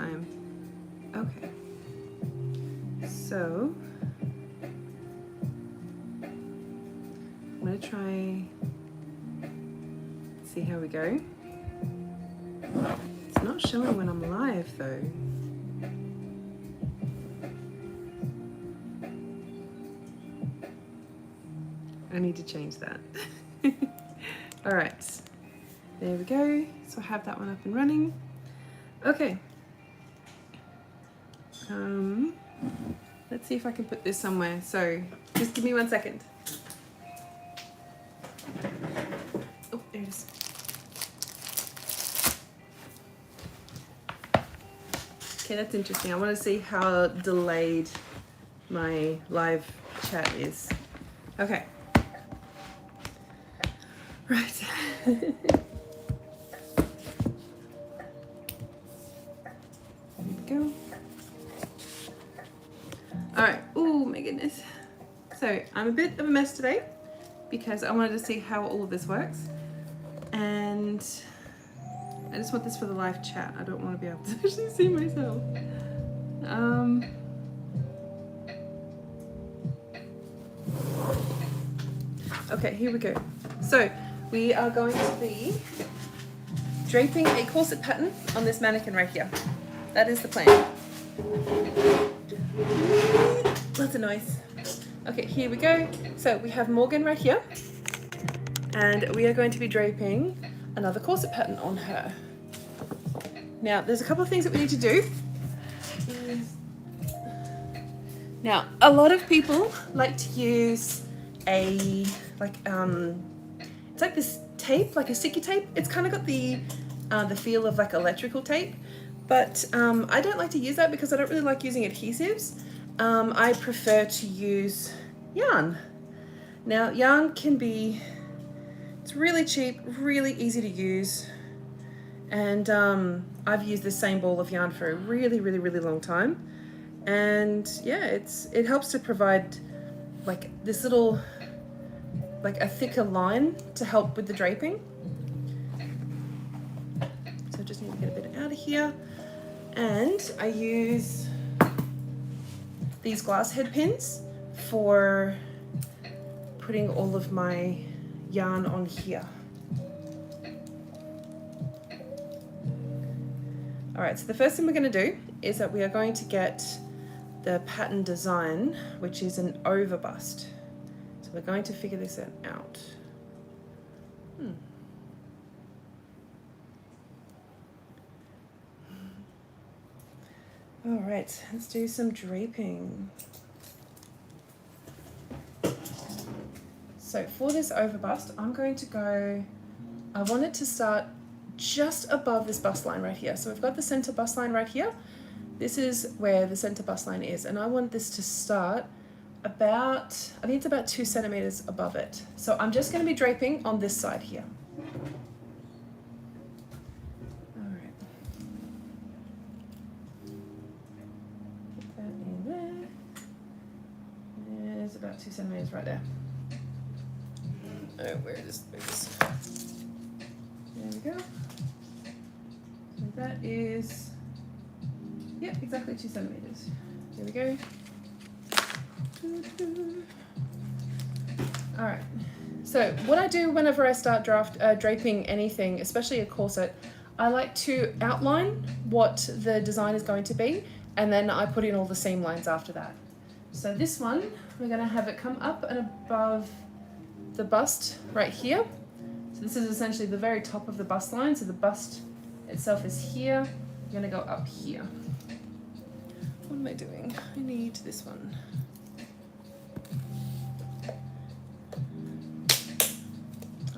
time. Okay. So I'm gonna try, see how we go. It's not showing when I'm live though. I need to change that. All right, there we go. So I have that one up and running. Okay. Let's see if I can put this somewhere. So just give me 1 second. Oh, there it is. Okay, that's interesting. I want to see how delayed my live chat is. Okay. Right. There we go. All right. Oh my goodness. So I'm a bit of a mess today because I wanted to see how all of this works, and I just want this for the live chat. I don't want to be able to actually see myself. Okay, here we go. So we are going to be draping a corset pattern on this mannequin right here. That is the plan. Lots of noise. Okay, here we go. So we have Morgan right here, and we are going to be draping another corset pattern on her. Now, there's a couple of things that we need to do. Now, a lot of people like to use a, it's like this tape, like a sticky tape. It's kind of got the feel of like electrical tape, but I don't like to use that because I don't really like using adhesives. I prefer to use yarn. Now, yarn can be, it's really cheap, really easy to use, and I've used the same ball of yarn for a really, really, really long time, and yeah, it helps to provide like this little, like a thicker line to help with the draping. So I just need to get a bit out of here, and I use these glass head pins for putting all of my yarn on here. All right, so the first thing we're going to do is that we are going to get the pattern design, which is an overbust. So we're going to figure this out. All right, let's do some draping. So for this overbust, I'm going to go, I want it to start just above this bust line right here. So we've got the center bust line right here. This is where the center bust line is, and I want this to start about, I think it's about 2 centimeters above it. So I'm just going to be draping on this side here. All right. Put that in there. There's about 2 centimeters right there. Oh, where is this? There we go. So that is, yeah, exactly 2 centimeters. There we go. All right. So what I do whenever I start draping anything, especially a corset, I like to outline what the design is going to be, and then I put in all the seam lines after that. So this one, we're going to have it come up and above the bust right here. So this is essentially the very top of the bust line. So the bust itself is here. You're going to go up here. What am I doing? I need this one.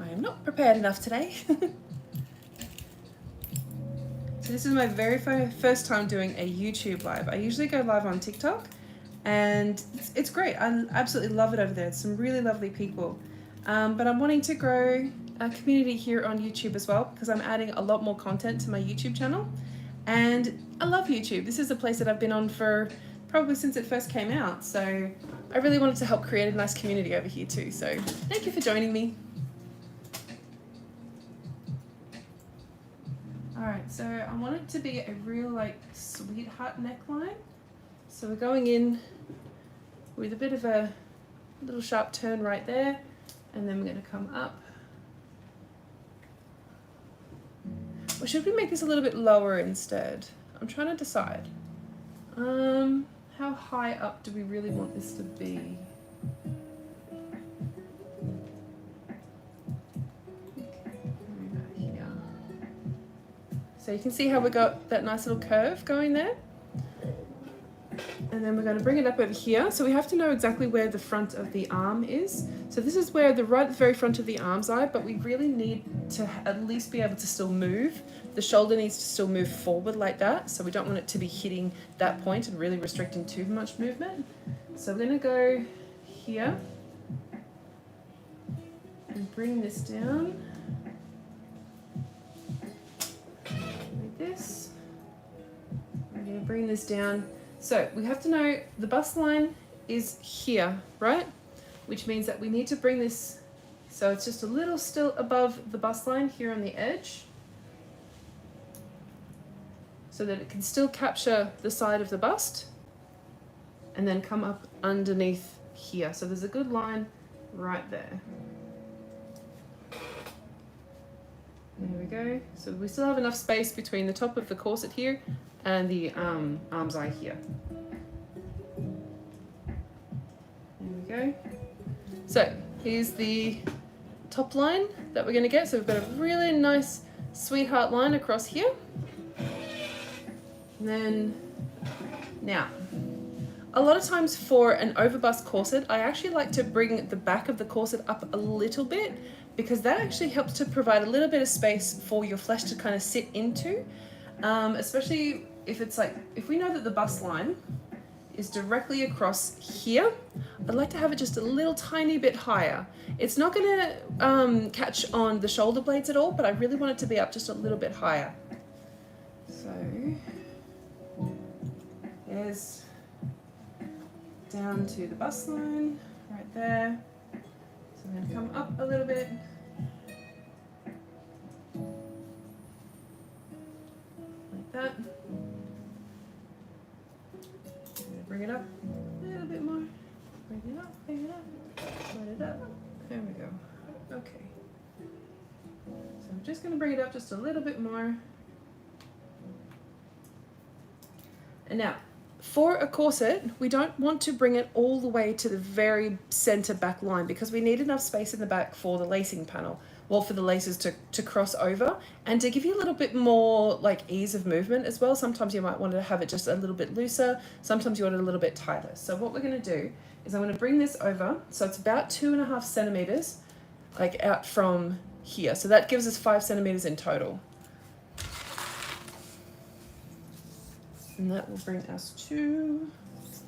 I am not prepared enough today. So this is my very first time doing a YouTube live. I usually go live on TikTok, and it's great. I absolutely love it over there. It's some really lovely people. But I'm wanting to grow a community here on YouTube as well, because I'm adding a lot more content to my YouTube channel. And I love YouTube. This is a place that I've been on for probably since it first came out. So I really wanted to help create a nice community over here too. So thank you for joining me. All right. So I want it to be a real like sweetheart neckline. So we're going in with a bit of a little sharp turn right there, and then we're going to come up. Or should we make this a little bit lower instead? I'm trying to decide. How high up do we really want this to be? So you can see how we got that nice little curve going there. And then we're going to bring it up over here. So we have to know exactly where the front of the arm is. So this is where the very front of the arms are, but we really need to at least be able to still move. The shoulder needs to still move forward like that. So we don't want it to be hitting that point and really restricting too much movement. So we're going to go here and bring this down. This. I'm going to bring this down. So we have to know the bust line is here, right? Which means that we need to bring this so it's just a little still above the bust line here on the edge, so that it can still capture the side of the bust and then come up underneath here. So there's a good line right there. There we go. So we still have enough space between the top of the corset here and the arm's eye here. There we go. So here's the top line that we're going to get. So we've got a really nice sweetheart line across here. And then now, a lot of times for an overbust corset, I actually like to bring the back of the corset up a little bit, because that actually helps to provide a little bit of space for your flesh to kind of sit into, especially if it's like, if we know that the bust line is directly across here, I'd like to have it just a little tiny bit higher. It's not going to catch on the shoulder blades at all, but I really want it to be up just a little bit higher. So there's down to the bust line right there. So I'm going to come up a little bit. Like that. I'm going to bring it up a little bit more. Bring it up, let it up. There we go. Okay. So I'm just going to bring it up just a little bit more. And now, for a corset, we don't want to bring it all the way to the very center back line, because we need enough space in the back for the lacing panel, well, for the laces to cross over and to give you a little bit more like ease of movement as well. Sometimes you might want to have it just a little bit looser. Sometimes you want it a little bit tighter. So what we're going to do is I'm going to bring this over. So it's about 2.5 centimeters, like out from here. So that gives us 5 centimeters in total. And that will bring us to, so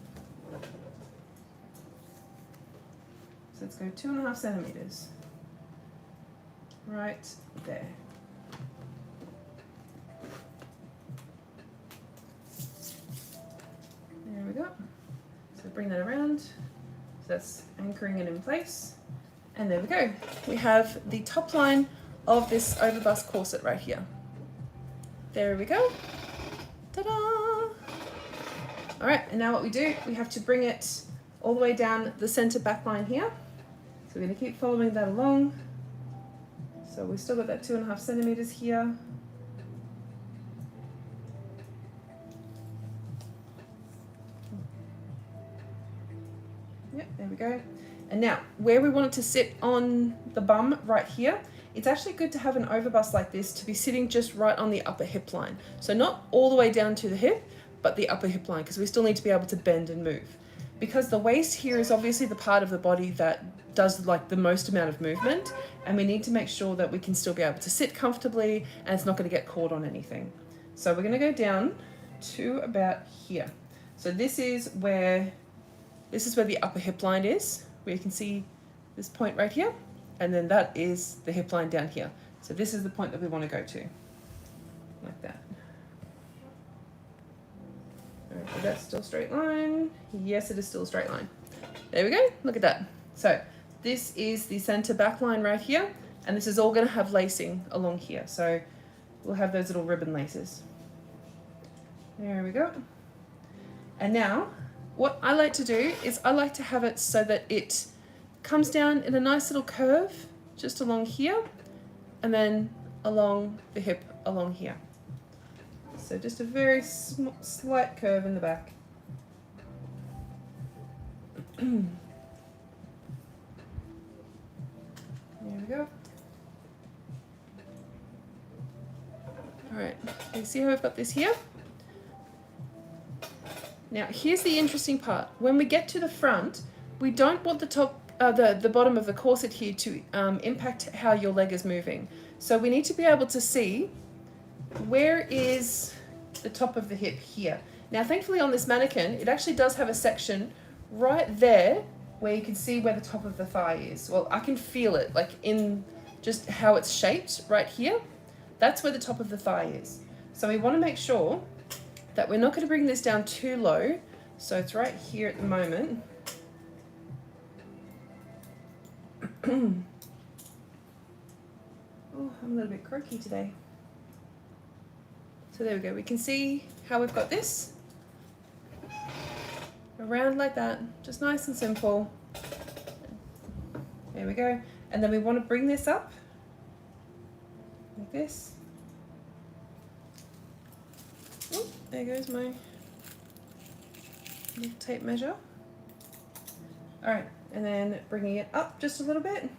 let's go 2.5 centimeters, right there. There we go. So bring that around, so that's anchoring it in place. And there we go. We have the top line of this overbust corset right here. There we go. Ta-da! All right, and now what we do, we have to bring it all the way down the center back line here. So we're going to keep following that along. So we've still got that 2.5 centimeters here. Yep, there we go. And now, where we want it to sit on the bum right here, it's actually good to have an overbust like this to be sitting just right on the upper hip line. So not all the way down to the hip, but the upper hip line, because we still need to be able to bend and move. Because the waist here is obviously the part of the body that does like the most amount of movement, and we need to make sure that we can still be able to sit comfortably and it's not going to get caught on anything. So we're going to go down to about here. So this is where the upper hip line is, where you can see this point right here, and then that is the hip line down here. So this is the point that we want to go to, like that. Is that still straight line? Yes, it is still a straight line. There we go, look at that. So this is the center back line right here, and this is all going to have lacing along here. So will have those little ribbon laces. There we go. And now, what I like to do is I like to have it so that it comes down in a nice little curve just along here and then along the hip along here. So just a very slight curve in the back. There we go. All right, you see how I've got this here? Now here's the interesting part. When we get to the front, we don't want the top, the bottom of the corset here to impact how your leg is moving. So we need to be able to see where is the top of the hip here. Now thankfully on this mannequin, it actually does have a section right there where you can see where the top of the thigh is. Well, I can feel it, like in just how it's shaped right here. That's where the top of the thigh is. So we want to make sure that we're not going to bring this down too low. So it's right here at the moment. Oh, I'm a little bit croaky today. So there we go. We can see how we've got this. Around like that, just nice and simple. There we go. And then we want to bring this up like this. Oh, there goes my little tape measure. All right, and then bringing it up just a little bit.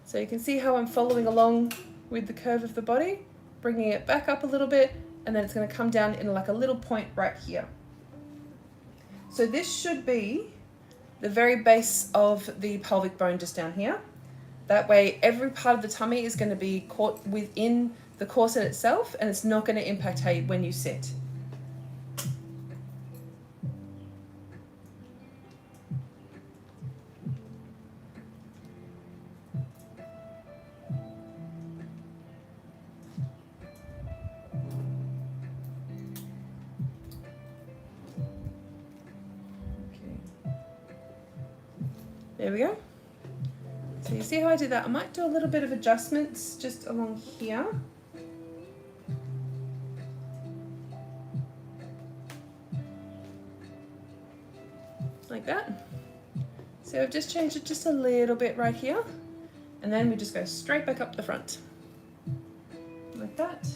So you can see how I'm following along with the curve of the body, bringing it back up a little bit, and then it's going to come down in like a little point right here. So this should be the very base of the pelvic bone just down here. That way every part of the tummy is going to be caught within the corset itself, and it's not going to impact how when you sit. There we go. So you see how I did that? I might do a little bit of adjustments just along here. Like that. So I've just changed it just a little bit right here. And then we just go straight back up the front. Like that.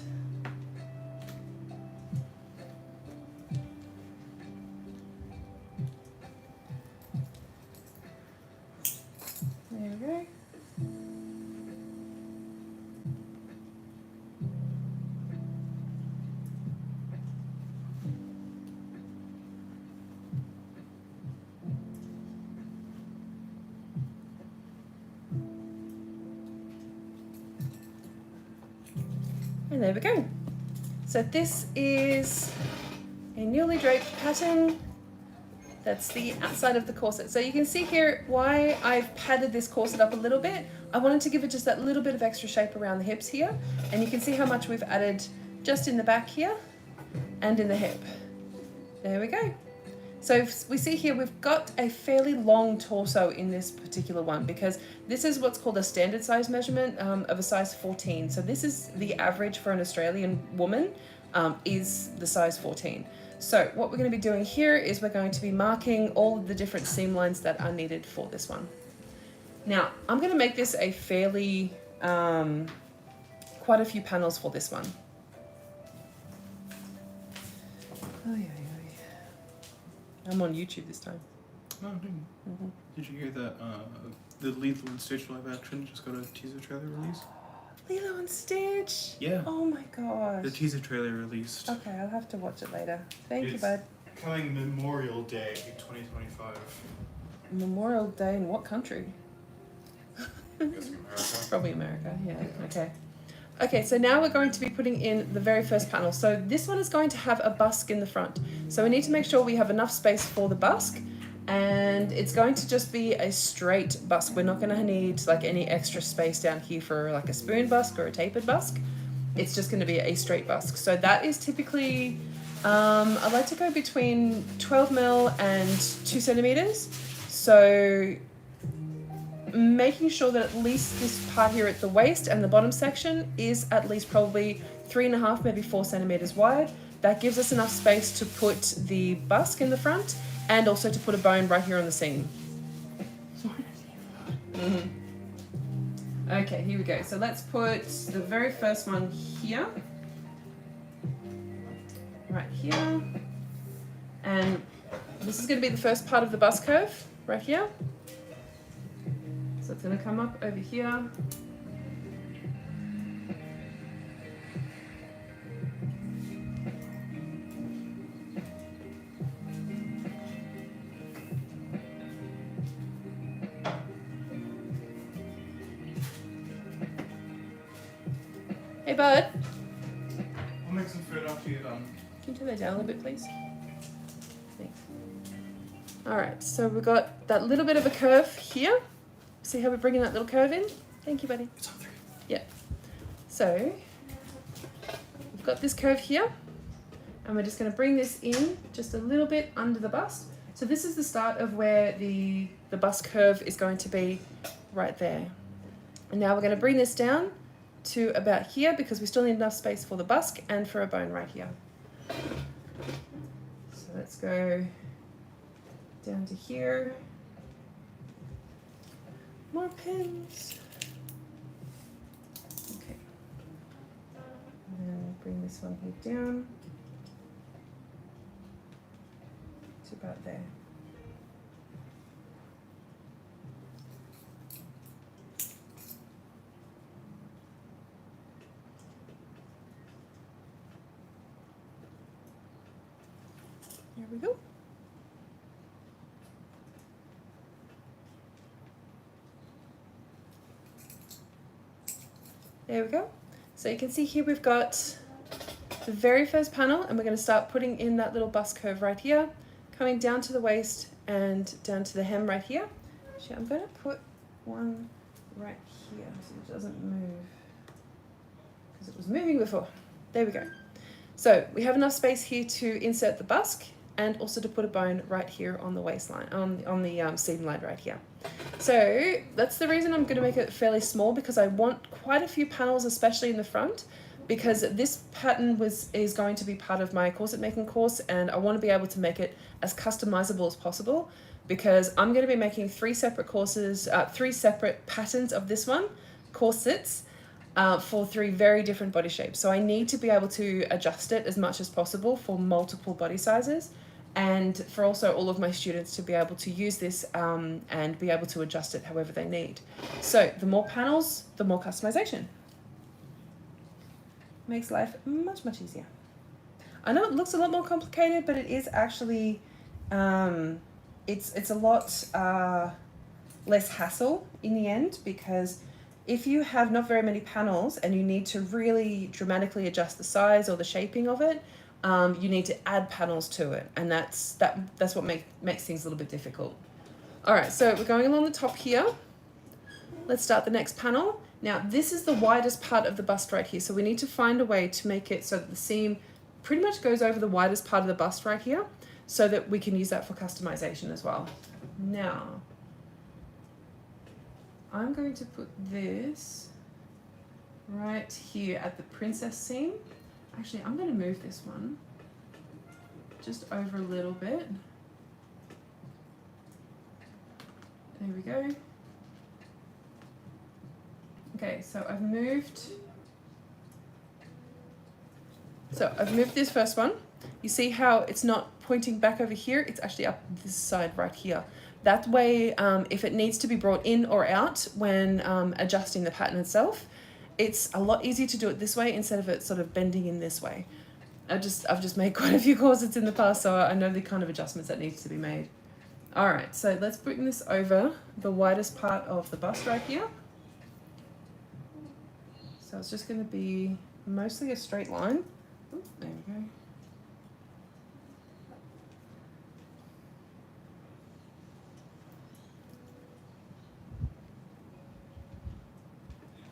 There we go. And there we go. So this is a newly draped pattern. That's the outside of the corset. So you can see here why I've padded this corset up a little bit. I wanted to give it just that little bit of extra shape around the hips here. And you can see how much we've added just in the back here and in the hip. There we go. So we see here we've got a fairly long torso in this particular one because this is what's called a standard size measurement of a size 14. So this is the average for an Australian woman is the size 14. So what we're going to be doing here is we're going to be marking all of the different seam lines that are needed for this one. Now, I'm going to make this a fairly, quite a few panels for this one. Oh, yeah. I'm on YouTube this time. Oh, did you hear that the Lilo and Stitch live action just got a teaser trailer release? Lilo and Stitch? Yeah. Oh my gosh. The teaser trailer released. Okay, I'll have to watch it later. Thank you, bud. Coming Memorial Day 2025. Memorial Day in what country? I'm guessing America. Probably America, yeah. Okay. Okay, so now we're going to be putting in the very first panel. So this one is going to have a busk in the front. So we need to make sure we have enough space for the busk, and it's going to just be a straight busk. We're not going to need like any extra space down here for like a spoon busk or a tapered busk. It's just going to be a straight busk. So that is typically I like to go between 12 mil and 2 centimeters. So making sure that at least this part here at the waist and the bottom section is at least probably 3.5, maybe 4 centimeters wide. That gives us enough space to put the busk in the front and also to put a bone right here on the seam. Okay, here we go. So let's put the very first one here. Right here. And this is going to be the first part of the bust curve, right here. So it's going to come up over here. Hey, bud. I'll make some food after you're done. Can you turn that down a little bit, please? Thanks. All right, so we've got that little bit of a curve here. See how we're bringing that little curve in? Thank you, buddy. It's on 3. Yeah. So we've got this curve here, and we're just going to bring this in just a little bit under the bust. So this is the start of where the bust curve is going to be right there. And now we're going to bring this down to about here because we still need enough space for the busk and for a bone right here. So let's go down to here. More pins. Okay. And then bring this one here down to about there. There we go. There we go. So you can see here we've got the very first panel, and we're going to start putting in that little bust curve right here, coming down to the waist and down to the hem right here. Actually, I'm going to put one right here so it doesn't move because it was moving before. There we go. So we have enough space here to insert the busk and also to put a bone right here on the waistline, on the seam line right here. So that's the reason I'm going to make it fairly small, because I want quite a few panels, especially in the front, because this pattern is going to be part of my corset making course, and I want to be able to make it as customizable as possible, because I'm going to be making 3 separate courses, 3 separate patterns of this one, corsets, for 3 very different body shapes. So I need to be able to adjust it as much as possible for multiple body sizes, and for also all of my students to be able to use this and be able to adjust it however they need. So the more panels, the more customization. Makes life much, much easier. I know it looks a lot more complicated, but it is actually, it's a lot less hassle in the end, because if you have not very many panels and you need to really dramatically adjust the size or the shaping of it, you need to add panels to it, and that's what makes things a little bit difficult. All right, so we're going along the top here. Let's start the next panel. Now this is the widest part of the bust right here, so we need to find a way to make it so that the seam pretty much goes over the widest part of the bust right here, so that we can use that for customization as well. Now I'm going to put this right here at the princess seam. Actually, I'm going to move this one just over a little bit. There we go. Okay, so I've moved this first one. You see how it's not pointing back over here, it's actually up this side right here. That way, if it needs to be brought in or out when adjusting the pattern itself, it's a lot easier to do it this way instead of it sort of bending in this way. I've just made quite a few corsets in the past, so I know the kind of adjustments that needs to be made. All right, so let's bring this over the widest part of the bust right here. So it's just going to be mostly a straight line. Ooh, there we go.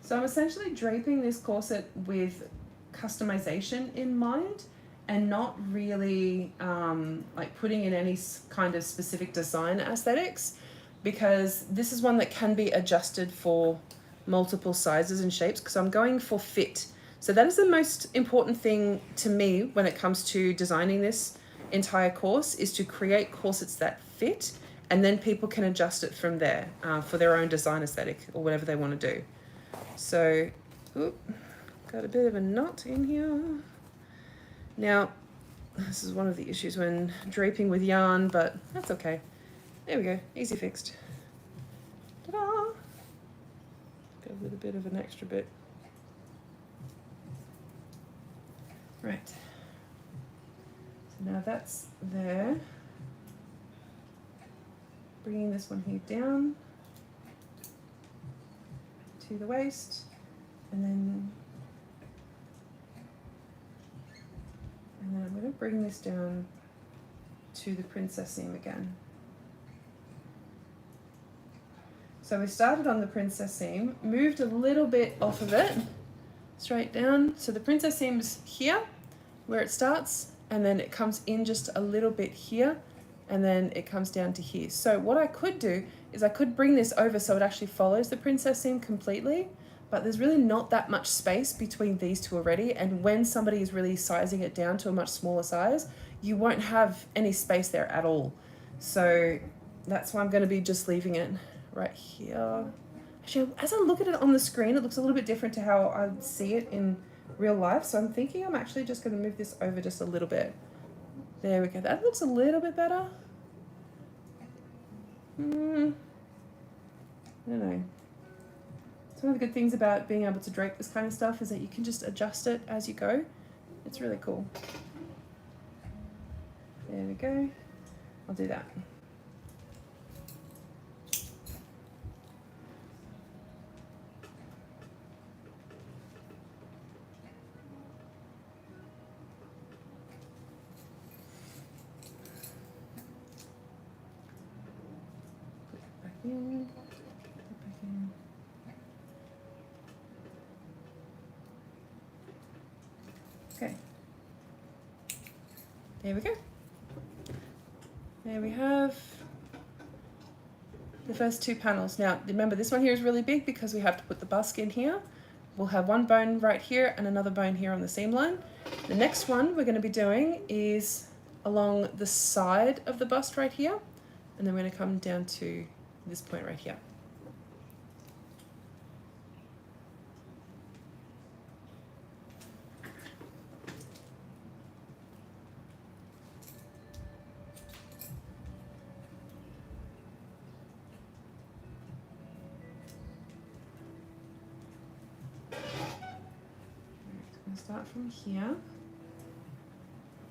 So I'm essentially draping this corset with customization in mind, and not really like putting in any kind of specific design aesthetics, because this is one that can be adjusted for multiple sizes and shapes, because I'm going for fit. So that is the most important thing to me when it comes to designing this entire course, is to create corsets that fit, and then people can adjust it from there for their own design aesthetic or whatever they want to do. So, got a bit of a knot in here. Now, this is one of the issues when draping with yarn, but that's okay. There we go, easy fixed. Ta-da! Go with a bit of an extra bit. Right. So now that's there. Bringing this one here down to the waist, and then I'm going to bring this down to the princess seam again. So we started on the princess seam, moved a little bit off of it, straight down. So the princess seam's here, where it starts, and then it comes in just a little bit here, and then it comes down to here. So what I could do is I could bring this over so it actually follows the princess seam completely, but there's really not that much space between these two already, and when somebody is really sizing it down to a much smaller size, you won't have any space there at all. So that's why I'm going to be just leaving it right here. Actually, as I look at it on the screen, it looks a little bit different to how I see it in real life, so I'm thinking I'm actually just going to move this over just a little bit. There we go, that looks a little bit better. I don't know. It's one of the good things about being able to drape this kind of stuff, is that you can just adjust it as you go. It's really cool. There we go. I'll do that. Put it back in. Okay, there we go. There we have the first two panels. Now remember, this one here is really big because we have to put the busk in here. We'll have one bone right here and another bone here on the seam line. The next one we're going to be doing is along the side of the bust right here, and then we're going to come down to this point right here. Start from here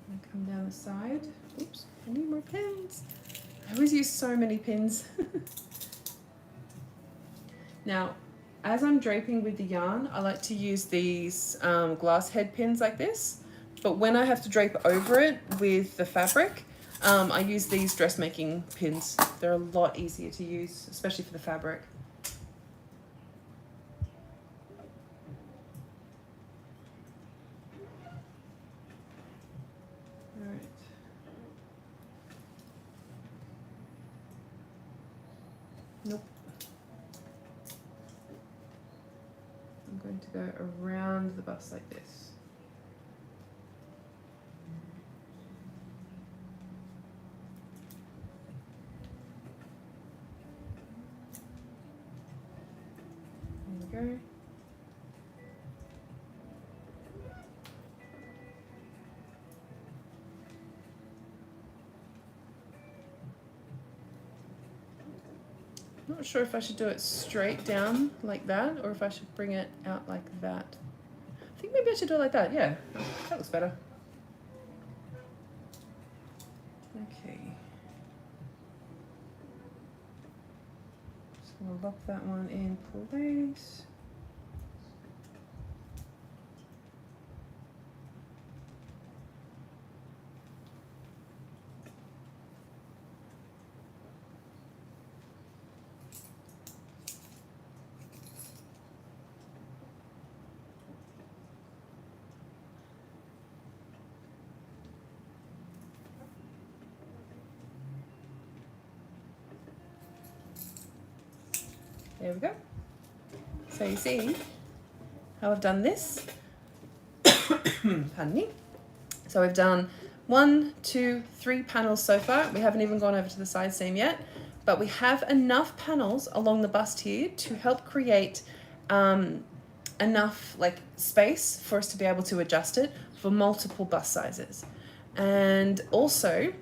and come down the side. Oops, I need more pins. I always use so many pins. Now, as I'm draping with the yarn, I like to use these glass head pins like this, but when I have to drape over it with the fabric, I use these dressmaking pins. They're a lot easier to use, especially for the fabric. Nope. I'm going to go around the bust like this. There we go. Not sure if I should do it straight down like that, or if I should bring it out like that. I think maybe I should do it like that. Yeah, that looks better. Okay. Just gonna lock that one in place. There we go. So you see how I've done this. Pardon me. So we've done 1, 2, 3 panels so far. We haven't even gone over to the side seam yet, but we have enough panels along the bust here to help create enough like space for us to be able to adjust it for multiple bust sizes. And also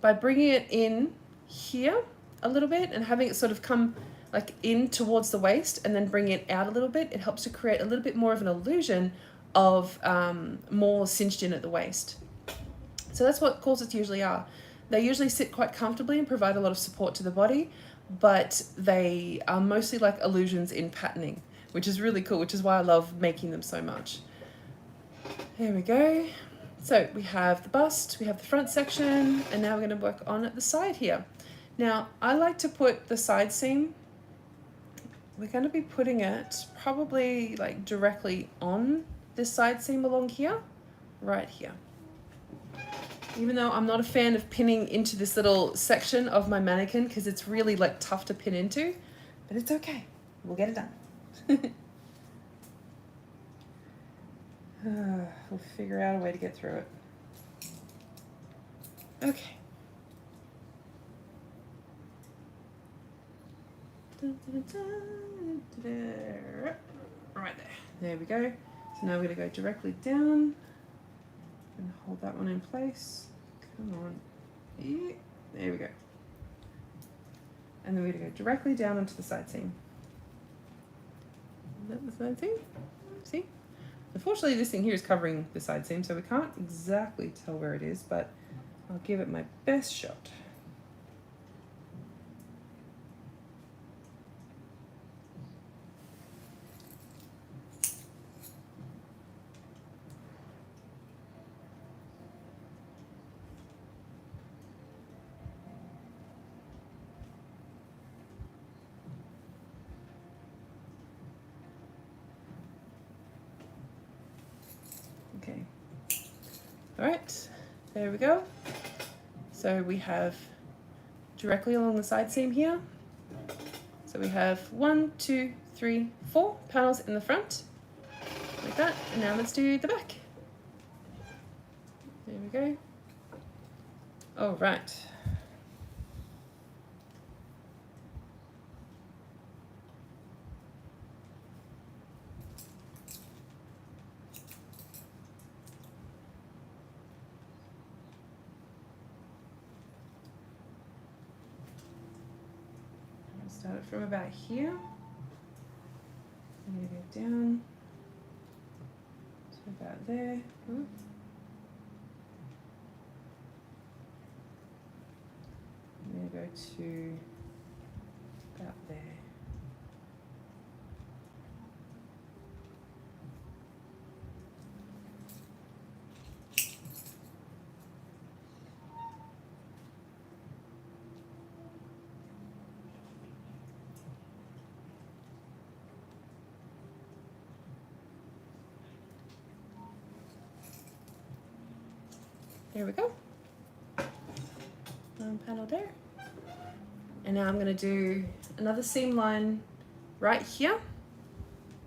by bringing it in here a little bit and having it sort of come like in towards the waist and then bring it out a little bit, it helps to create a little bit more of an illusion of more cinched in at the waist. So that's what corsets usually are. They usually sit quite comfortably and provide a lot of support to the body, but they are mostly like illusions in patterning, which is really cool, which is why I love making them so much. There we go. So we have the bust, we have the front section, and now we're going to work on at the side here. Now, I like to put the side seam, we're going to be putting it probably like directly on this side seam along here, right here. Even though I'm not a fan of pinning into this little section of my mannequin because it's really like tough to pin into, but it's okay. We'll get it done. We'll figure out a way to get through it. Okay. Right there. There we go. So now we're going to go directly down and hold that one in place. Come on. Yeah. There we go. And then we're going to go directly down onto the side seam. Is that the side seam? See? Unfortunately, this thing here is covering the side seam, so we can't exactly tell where it is, but I'll give it my best shot. Okay. All right, there we go. So we have directly along the side seam here. So we have 1, 2, 3, 4 panels in the front, like that. And now let's do the back. There we go. All right. Start it from about here. I'm going to go down to about there. Ooh. I'm going to go to about there. There we go. One panel there. And now I'm going to do another seam line right here,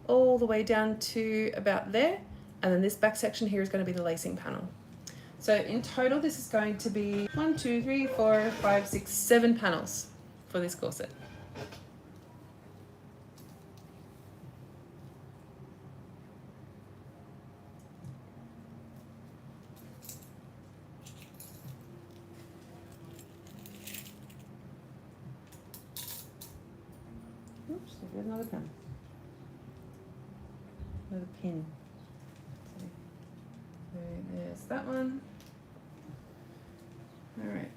all the way down to about there. And then this back section here is going to be the lacing panel. So in total, this is going to be 1, 2, 3, 4, 5, 6, 7 panels for this corset. Oops, there's another pin. Another pin. So there's that one. All right.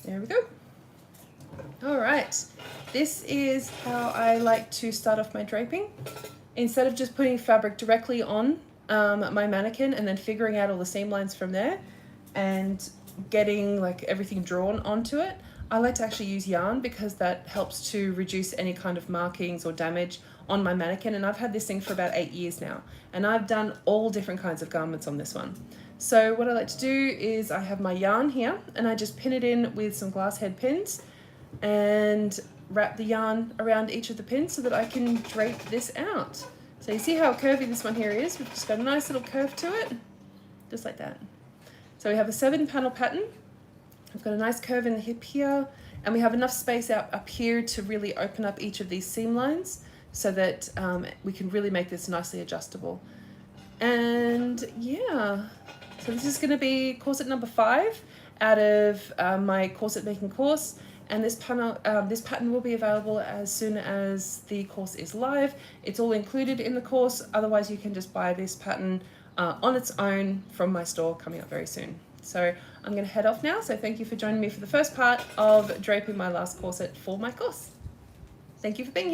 There we go. All right, this is how I like to start off my draping. Instead of just putting fabric directly on my mannequin and then figuring out all the seam lines from there and getting like everything drawn onto it, I like to actually use yarn because that helps to reduce any kind of markings or damage on my mannequin. And I've had this thing for about 8 years now, and I've done all different kinds of garments on this one. So what I like to do is I have my yarn here and I just pin it in with some glass head pins and wrap the yarn around each of the pins so that I can drape this out. So you see how curvy this one here is? We've just got a nice little curve to it, just like that. So we have a 7-panel pattern. We've got a nice curve in the hip here, and we have enough space out up here to really open up each of these seam lines so that we can really make this nicely adjustable. And yeah, so this is going to be corset number 5 out of my corset making course. And this pattern will be available as soon as the course is live. It's all included in the course. Otherwise, you can just buy this pattern on its own from my store coming up very soon. So I'm going to head off now. So thank you for joining me for the first part of draping my last corset for my course. Thank you for being here.